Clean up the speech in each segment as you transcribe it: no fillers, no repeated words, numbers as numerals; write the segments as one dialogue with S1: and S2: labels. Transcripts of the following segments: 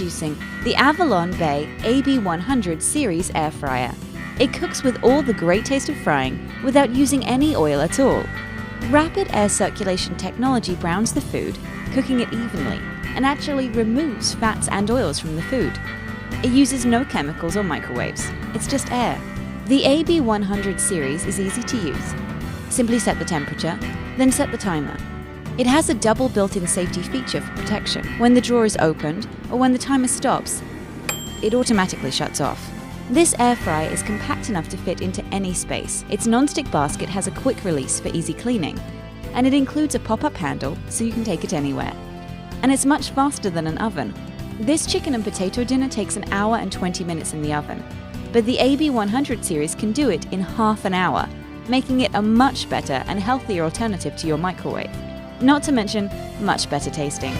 S1: Introducing the Avalon Bay AB-100 series air fryer. It cooks with all the great taste of frying without using any oil at all. Rapid air circulation technology browns the food, cooking it evenly, and actually removes fats and oils from the food. It uses no chemicals or microwaves, it's just air. The AB-100 series is easy to use. Simply set the temperature, then set the timer. It has a double built-in safety feature for protection. When the drawer is opened, or when the timer stops, it automatically shuts off. This air fryer is compact enough to fit into any space. Its non-stick basket has a quick release for easy cleaning, and it includes a pop-up handle so you can take it anywhere. And it's much faster than an oven. This chicken and potato dinner takes an hour and 20 minutes in the oven, but the AB-100 series can do it in half an hour, making it a much better and healthier alternative to your microwave. Not to mention, much better tasting.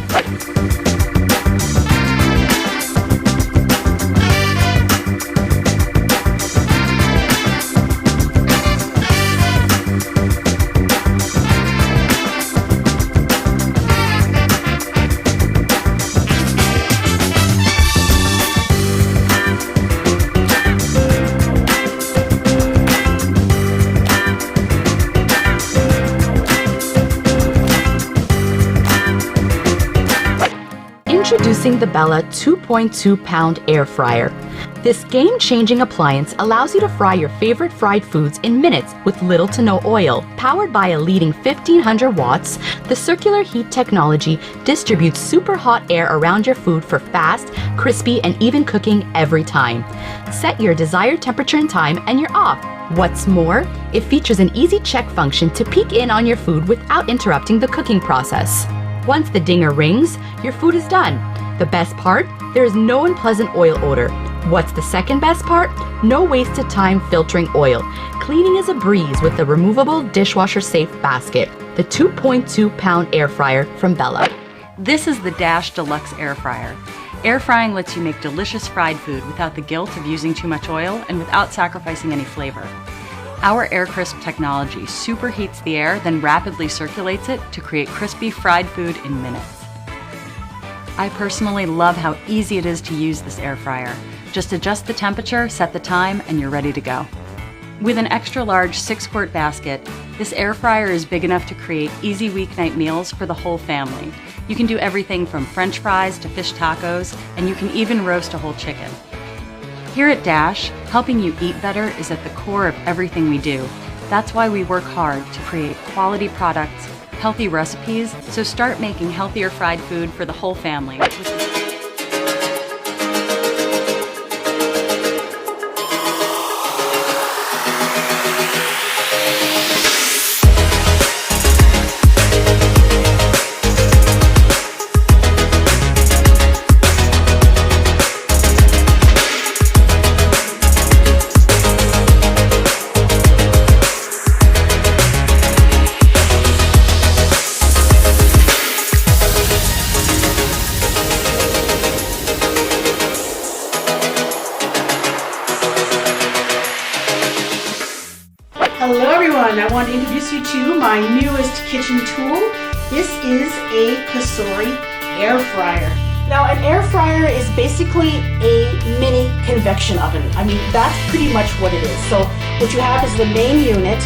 S2: Introducing the Bella 2.2-pound air fryer. This game-changing appliance allows you to fry your favorite fried foods in minutes with little to no oil. Powered by a leading 1500 watts, the circular heat technology distributes super hot air around your food for fast, crispy, and even cooking every time. Set your desired temperature and time and you're off. What's more, it features an easy check function to peek in on your food without interrupting the cooking process. Once the dinger rings, your food is done. The best part? There is no unpleasant oil odor. What's the second best part? No wasted time filtering oil. Cleaning is a breeze with the removable dishwasher-safe basket. The 2.2-pound air fryer from Bella.
S3: This is the Deluxe Air Fryer. Air frying lets you make delicious fried food without the guilt of using too much oil and without sacrificing any flavor. Our Air Crisp technology superheats the air, then rapidly circulates it to create crispy fried food in minutes. I personally love how easy it is to use this air fryer. Just adjust the temperature, set the time, and you're ready to go. With an extra large 6-quart basket, this air fryer is big enough to create easy weeknight meals for the whole family. You can do everything from French fries to fish tacos, and you can even roast a whole chicken. Here at Dash, helping you eat better is at the core of everything we do. That's why we work hard to create quality products, healthy recipes, so start making healthier fried food for the whole family.
S4: Hello everyone, I want to introduce you to my newest kitchen tool. This is a COSORI Air Fryer. Now an air fryer is basically a mini convection oven. I mean, that's pretty much what it is. So what you have is the main unit,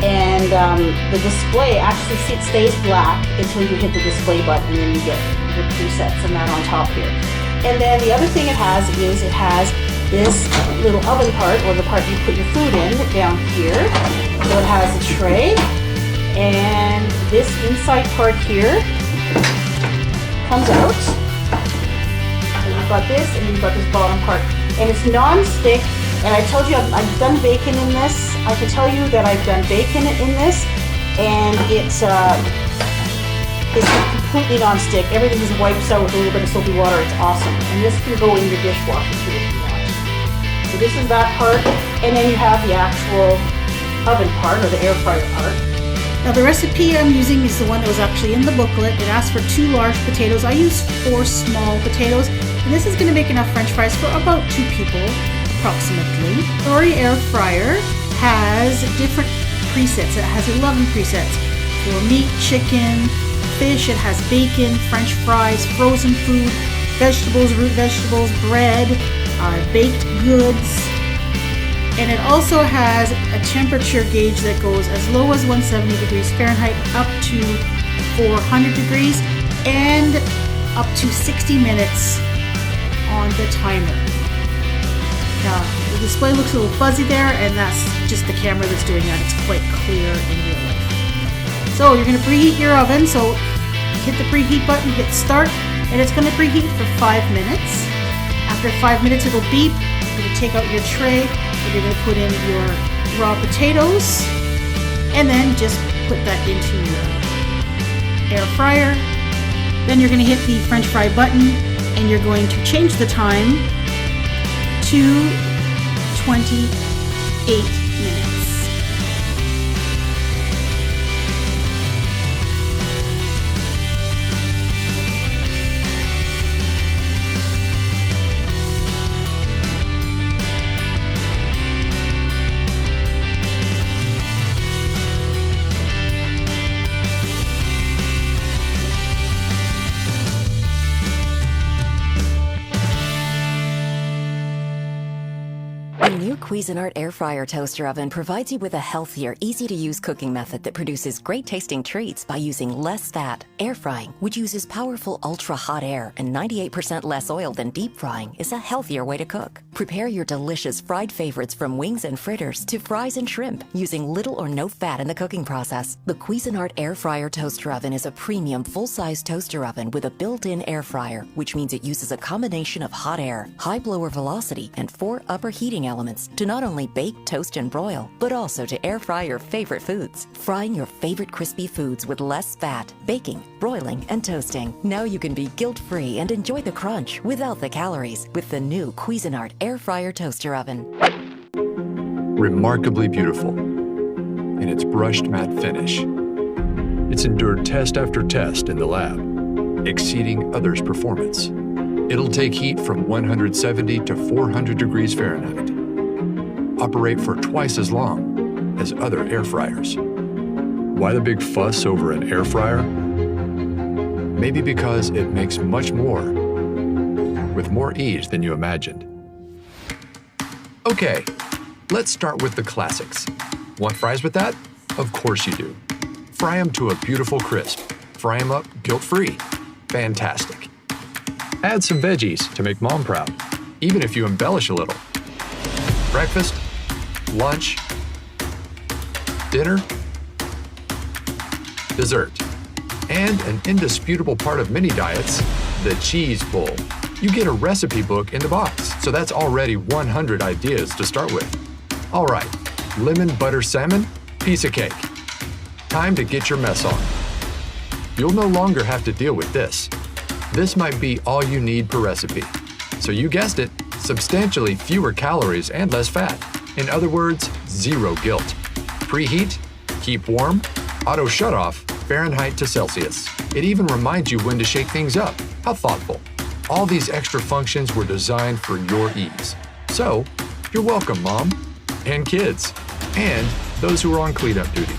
S4: and the display actually stays black until you hit the display button, and then you get your presets and that on top here. And then the other thing it has is it has this little oven part, or the part you put your food in, down here. So it has a tray, and this inside part here comes out. So you've got this, and you've got this bottom part. And it's non-stick, and I told you I've done bacon in this. I can tell you that I've done bacon in this, and it's completely non-stick. Everything just wipes out with a little bit of soapy water. It's awesome. And this can go in your dishwasher too if you want. So this is that part, and then you have the actual oven part, or the air fryer part. Now the recipe I'm using is the one that was actually in the booklet. It asks for 2 large potatoes. I use 4 small potatoes, and this is going to make enough French fries for about 2 people, approximately. The COSORI Air Fryer has different presets. It has 11 presets for meat, chicken, fish. It has bacon, French fries, frozen food, vegetables, root vegetables, bread, baked goods. And it also has a temperature gauge that goes as low as 170 degrees Fahrenheit up to 400 degrees and up to 60 minutes on the timer. Now, the display looks a little fuzzy there, and that's just the camera that's doing that. It's quite clear in real life. So you're going to preheat your oven. So hit the preheat button, hit start, and it's going to preheat for 5 minutes. After 5 minutes, it'll beep. You're going to take out your tray, and you're going to put in your raw potatoes, and then just put that into your air fryer. Then you're going to hit the French fry button, and you're going to change the time to 28 minutes.
S5: The new Cuisinart Air Fryer toaster oven provides you with a healthier, easy-to-use cooking method that produces great-tasting treats by using less fat. Air frying, which uses powerful ultra-hot air and 98% less oil than deep frying, is a healthier way to cook. Prepare your delicious fried favorites from wings and fritters to fries and shrimp using little or no fat in the cooking process. The Cuisinart Air Fryer toaster oven is a premium full-size toaster oven with a built-in air fryer, which means it uses a combination of hot air, high blower velocity, and 4 upper heating elements to not only bake, toast, and broil, but also to air fry your favorite foods. Frying your favorite crispy foods with less fat, baking, broiling, and toasting. Now you can be guilt-free and enjoy the crunch without the calories with the new Cuisinart Air Fryer toaster oven.
S6: Remarkably beautiful in its brushed matte finish. It's endured test after test in the lab, exceeding others' performance. It'll take heat from 170 to 400 degrees Fahrenheit. Operate for twice as long as other air fryers. Why the big fuss over an air fryer? Maybe because it makes much more with more ease than you imagined. Okay, let's start with the classics. Want fries with that? Of course you do. Fry them to a beautiful crisp. Fry them up guilt-free. Fantastic. Add some veggies to make mom proud, even if you embellish a little. Breakfast, lunch, dinner, dessert, and an indisputable part of many diets, the cheese bowl. You get a recipe book in the box, so that's already 100 ideas to start with. All right, lemon butter salmon, piece of cake. Time to get your mess on. You'll no longer have to deal with this. This might be all you need per recipe. So you guessed it, substantially fewer calories and less fat. In other words, zero guilt. Preheat, keep warm, auto shut-off, Fahrenheit to Celsius. It even reminds you when to shake things up. How thoughtful. All these extra functions were designed for your ease. So, you're welcome, Mom, and kids, and those who are on cleanup duty.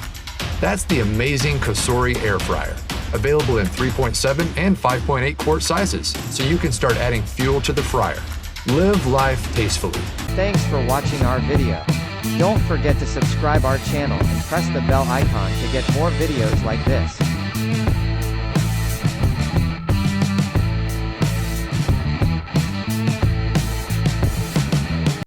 S6: That's the amazing COSORI Air Fryer. Available in 3.7 and 5.8 quart sizes, so you can start adding fuel to the fryer. Live life tastefully.
S7: Thanks for watching our video. Don't forget to subscribe our channel and press the bell icon to get more videos like this.